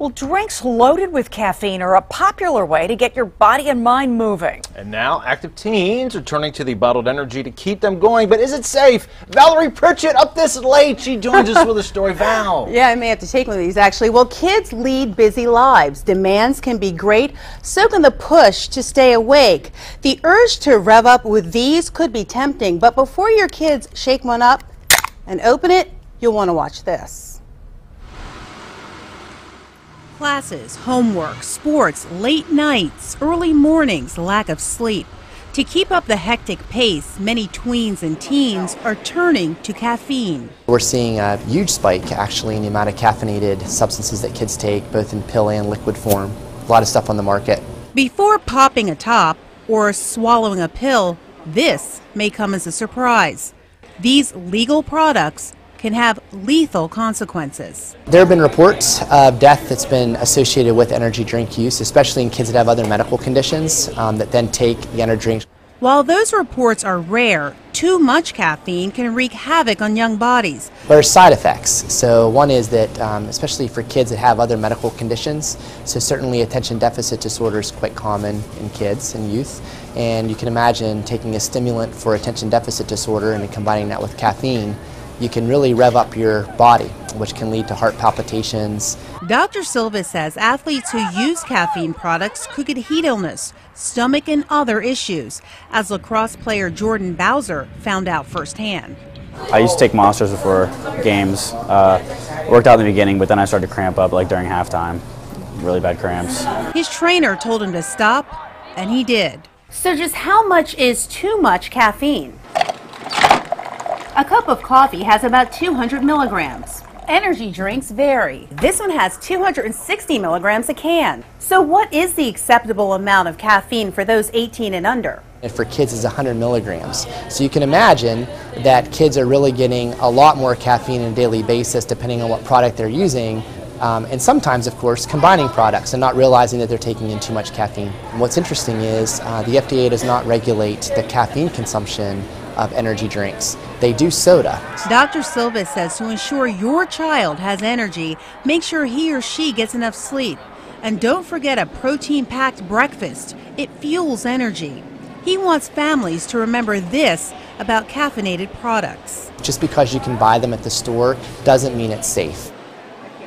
Well, drinks loaded with caffeine are a popular way to get your body and mind moving. And now active teens are turning to the bottled energy to keep them going. But is it safe? Valerie Pritchett up this late. She joins us with a story. Val. Yeah, I may have to take one of these actually. Well, kids lead busy lives. Demands can be great, so can the push to stay awake. The urge to rev up with these could be tempting, but before your kids shake one up and open it, you'll want to watch this. Classes, homework, sports, late nights, early mornings, lack of sleep. To keep up the hectic pace, many tweens and teens are turning to caffeine. We're seeing a huge spike actually in the amount of caffeinated substances that kids take, both in pill and liquid form. A lot of stuff on the market. Before popping a top or swallowing a pill, this may come as a surprise. These legal products can have lethal consequences. There have been reports of death that's been associated with energy drink use, especially in kids that have other medical conditions that then take the energy drinks. While those reports are rare, too much caffeine can wreak havoc on young bodies. There are side effects. So one is that, especially for kids that have other medical conditions, so certainly attention deficit disorder is quite common in kids and youth. And you can imagine taking a stimulant for attention deficit disorder and combining that with caffeine, you can really rev up your body, which can lead to heart palpitations. Dr. Silva says athletes who use caffeine products could get heat illness, stomach and other issues, as lacrosse player Jordan Bowser found out firsthand. I used to take monsters before games. Worked out in the beginning, but then I started to cramp up like during halftime. Really bad cramps. His trainer told him to stop, and he did. So just how much is too much caffeine? A cup of coffee has about 200 milligrams. Energy drinks vary. This one has 260 milligrams a can. So what is the acceptable amount of caffeine for those 18 and under? And for kids is 100 milligrams. So you can imagine that kids are really getting a lot more caffeine on a daily basis depending on what product they're using. And sometimes, of course, combining products and not realizing that they're taking in too much caffeine. And what's interesting is the FDA does not regulate the caffeine consumption of energy drinks. They do soda. Dr. Silva says to ensure your child has energy, make sure he or she gets enough sleep. And don't forget a protein-packed breakfast. It fuels energy. He wants families to remember this about caffeinated products. Just because you can buy them at the store doesn't mean it's safe.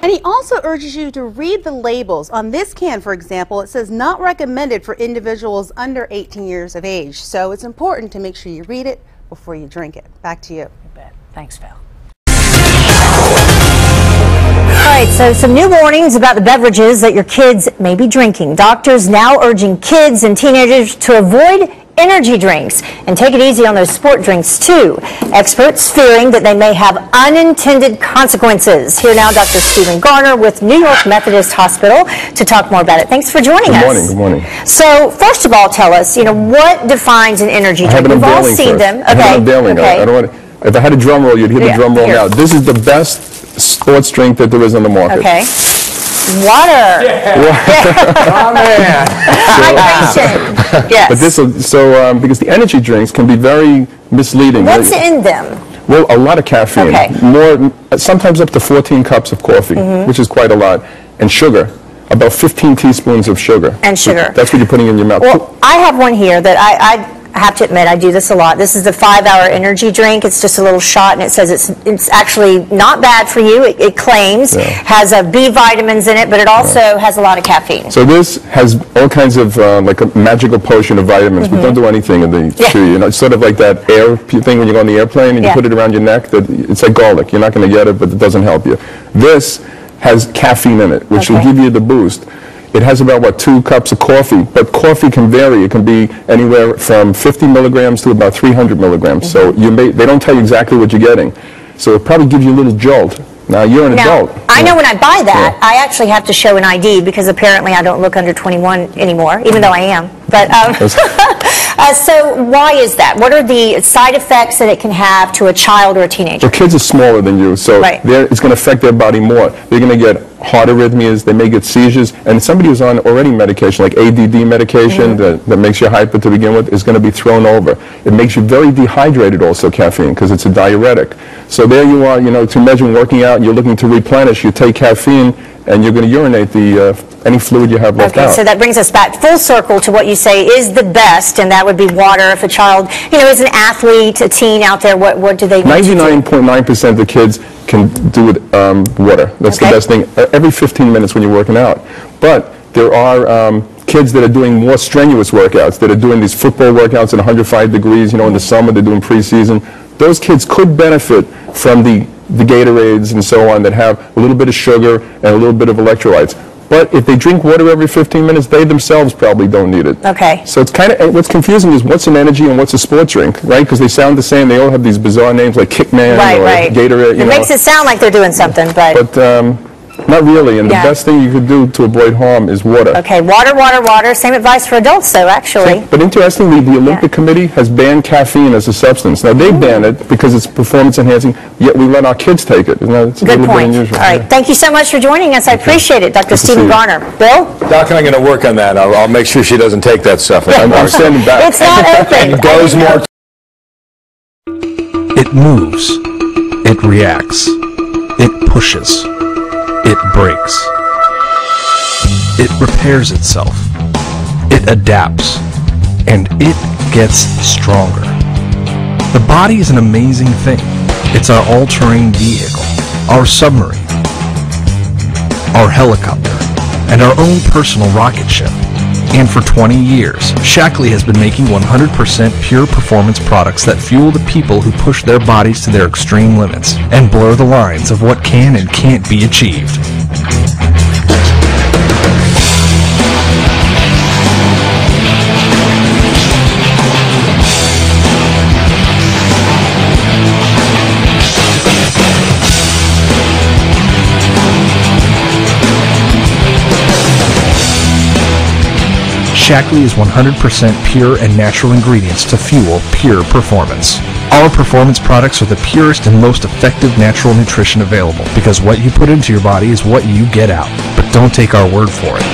And he also urges you to read the labels. On this can, for example, it says not recommended for individuals under 18 years of age. So it's important to make sure you read it before you drink it. Back to you. You bet. Thanks, Val. All right, so some new warnings about the beverages that your kids may be drinking. Doctors now urging kids and teenagers to avoid energy drinks and take it easy on those sport drinks too. Experts fearing that they may have unintended consequences. Here now, Dr. Stephen Garner with New York Methodist Hospital to talk more about it. Thanks for joining us. Good morning. Good morning. So first of all, tell us, what defines an energy drink? We've all seen them. Okay. Okay. I don't want to, if I had a drum roll, you'd hear the drum roll now. This is the best sports drink that there is on the market. Okay. Water. Oh, man. Hydration. Yes. But this, because the energy drinks can be very misleading. What's in them? Well, a lot of caffeine. Okay. More, sometimes up to 14 cups of coffee, which is quite a lot, and sugar. About 15 teaspoons of sugar. And sugar. That's what you're putting in your mouth. Well, I have one here that I have to admit I do this a lot. This is the 5-hour energy drink. It's just a little shot, and it says it's actually not bad for you. It claims has B vitamins in it, but it also has a lot of caffeine. So this has all kinds of like a magical potion of vitamins, but don't do anything in the chew. It's sort of like that air thing when you go on the airplane and you put it around your neck. It's like garlic. You're not going to get it, but it doesn't help you. This has caffeine in it, which will give you the boost. It has about, 2 cups of coffee, but coffee can vary. It can be anywhere from 50 milligrams to about 300 milligrams. So they don't tell you exactly what you're getting. So it probably gives you a little jolt. Now, you're an adult. I know when I buy that, I actually have to show an ID because apparently I don't look under 21 anymore, even though I am. But so why is that? What are the side effects that it can have to a child or a teenager? Well, kids are smaller than you, so it's going to affect their body more. They're going to get heart arrhythmias, they may get seizures, and somebody who's on already medication, like ADD medication that makes you hyper to begin with, is going to be thrown over. It makes you very dehydrated also, caffeine, because it's a diuretic. So there you are, to imagine working out, you're looking to replenish, you take caffeine, and you're going to urinate any fluid you have left out. So that brings us back full circle to what you say is the best, and that would be water. If a child, is an athlete, a teen out there, what do they need to do? 99.9% of the kids can do with water. That's the best thing. Every 15 minutes when you're working out. But there are kids that are doing more strenuous workouts, that are doing these football workouts at 105 degrees, in the summer, they're doing preseason. Those kids could benefit from the Gatorades and so on that have a little bit of sugar and a little bit of electrolytes. But if they drink water every 15 minutes, they themselves probably don't need it. Okay. So it's kind of, what's confusing is what's an energy and what's a sports drink, right? Because they sound the same. They all have these bizarre names like Kickman or Gatorade. It makes it sound like they're doing something, but not really. And the best thing you could do to avoid harm is water. Okay, water, water, water. Same advice for adults, though, actually. But interestingly, the Olympic Committee has banned caffeine as a substance. Now, they ban it because it's performance enhancing, yet we let our kids take it. It's a little bit unusual. All right. Thank you so much for joining us. I appreciate it, Dr. Stephen Garner. Bill? Doc and I'm going to work on that. I'll make sure she doesn't take that stuff. I'm standing back. It's not open. It goes more. It moves. It reacts. It pushes. It breaks. It repairs itself. It adapts. And it gets stronger. The body is an amazing thing. It's our all-terrain vehicle, our submarine, our helicopter, and our own personal rocket ship. And for 20 years, Shaklee has been making 100% pure performance products that fuel the people who push their bodies to their extreme limits and blur the lines of what can and can't be achieved. Shaklee is 100% pure and natural ingredients to fuel pure performance. Our performance products are the purest and most effective natural nutrition available because what you put into your body is what you get out. But don't take our word for it.